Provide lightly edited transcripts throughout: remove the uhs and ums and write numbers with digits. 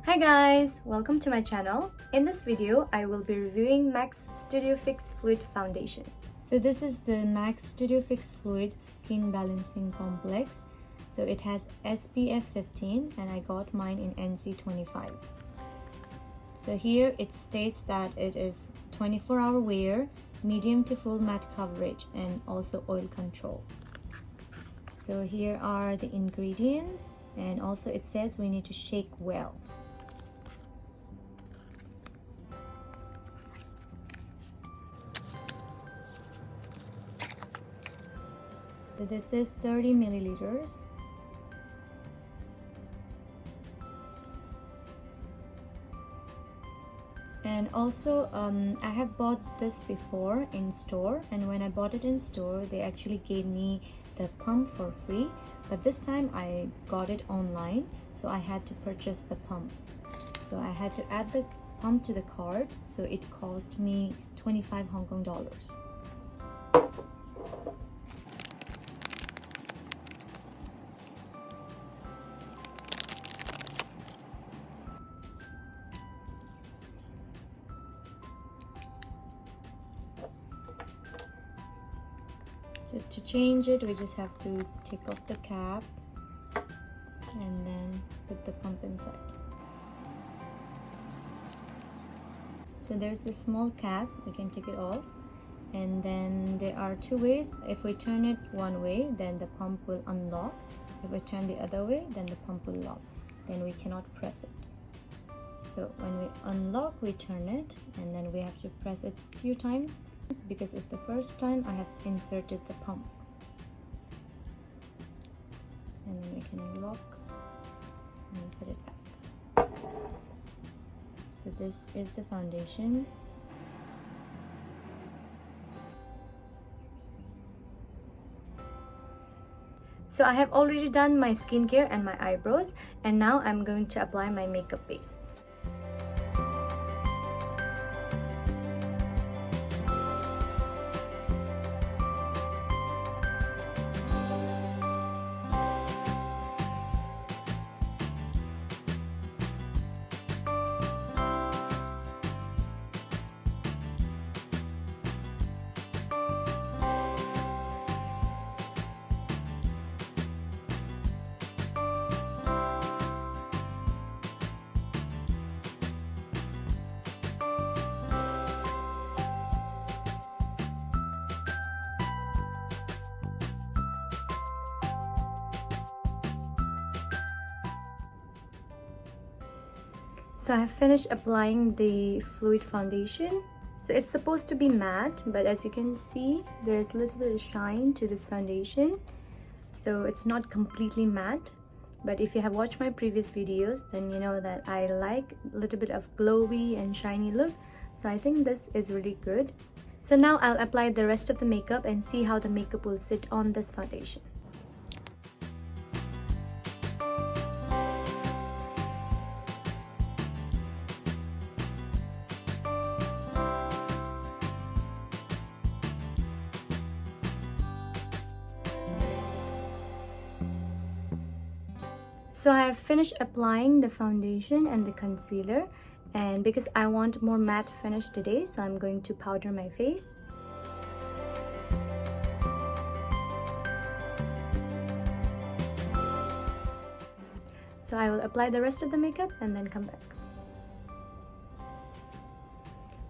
Hi guys! Welcome to my channel. In this video, I will be reviewing M.A.C Studio Fix Fluid Foundation. So this is the M.A.C Studio Fix Fluid Skin Balancing Complex. So it has SPF 15 and I got mine in NC 25. So here it states that it is 24-hour wear, medium to full matte coverage, and also oil control. So here are the ingredients, and also it says we need to shake well. So this is 30 milliliters. And also I have bought this before in store, and when I bought it in store they actually gave me the pump for free, but this time I got it online, so I had to purchase the pump. So I had to add the pump to the cart, so it cost me 25 Hong Kong dollars. So to change it, we just have to take off the cap and then put the pump inside. So there's this small cap, we can take it off, and then there are two ways. If we turn it one way, then the pump will unlock. If we turn the other way, then the pump will lock. Then we cannot press it. So when we unlock, we turn it, and then we have to press it a few times, because it's the first time I have inserted the pump. And then we can lock and put it back. So this is the foundation. So I have already done my skincare and my eyebrows, and now I'm going to apply my makeup base. So I have finished applying the fluid foundation. So it's supposed to be matte, but as you can see, there's a little bit of shine to this foundation. So it's not completely matte, but if you have watched my previous videos, then you know that I like a little bit of glowy and shiny look. So I think this is really good. So now I'll apply the rest of the makeup and see how the makeup will sit on this foundation. So I have finished applying the foundation and the concealer, and because I want more matte finish today, so I'm going to powder my face. So I will apply the rest of the makeup and then come back.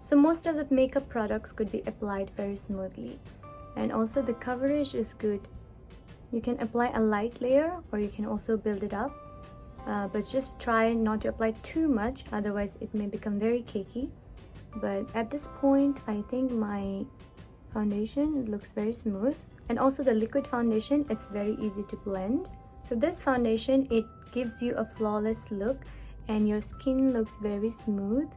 So most of the makeup products could be applied very smoothly, and also the coverage is good. You can apply a light layer or you can also build it up, but just try not to apply too much, otherwise it may become very cakey. But at this point, I think my foundation looks very smooth, and also the liquid foundation, it's very easy to blend. So this foundation, it gives you a flawless look and your skin looks very smooth,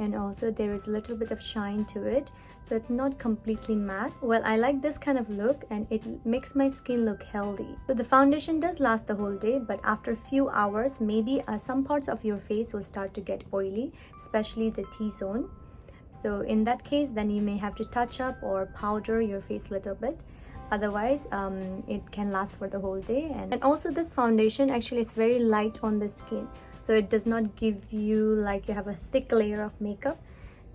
and also there is a little bit of shine to it, so it's not completely matte. Well, I like this kind of look and it makes my skin look healthy. So the foundation does last the whole day, but after a few hours, maybe some parts of your face will start to get oily, especially the T-zone. So in that case, then you may have to touch up or powder your face a little bit. Otherwise it can last for the whole day. And also this foundation actually is very light on the skin, so it does not give you like you have a thick layer of makeup.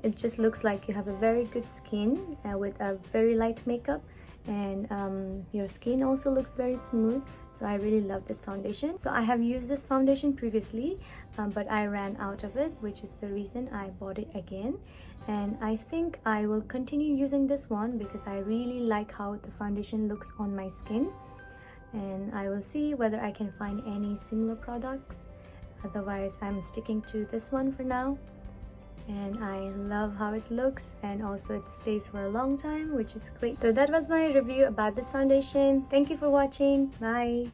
It just looks like you have a very good skin with a very light makeup, and your skin also looks very smooth. So I really love this foundation. So I have used this foundation previously, but I ran out of it, which is the reason I bought it again. And I think I will continue using this one because I really like how the foundation looks on my skin, and I will see whether I can find any similar products. Otherwise, I'm sticking to this one for now. And I love how it looks, and also it stays for a long time, which is great. So that was my review about this foundation. Thank you for watching. Bye.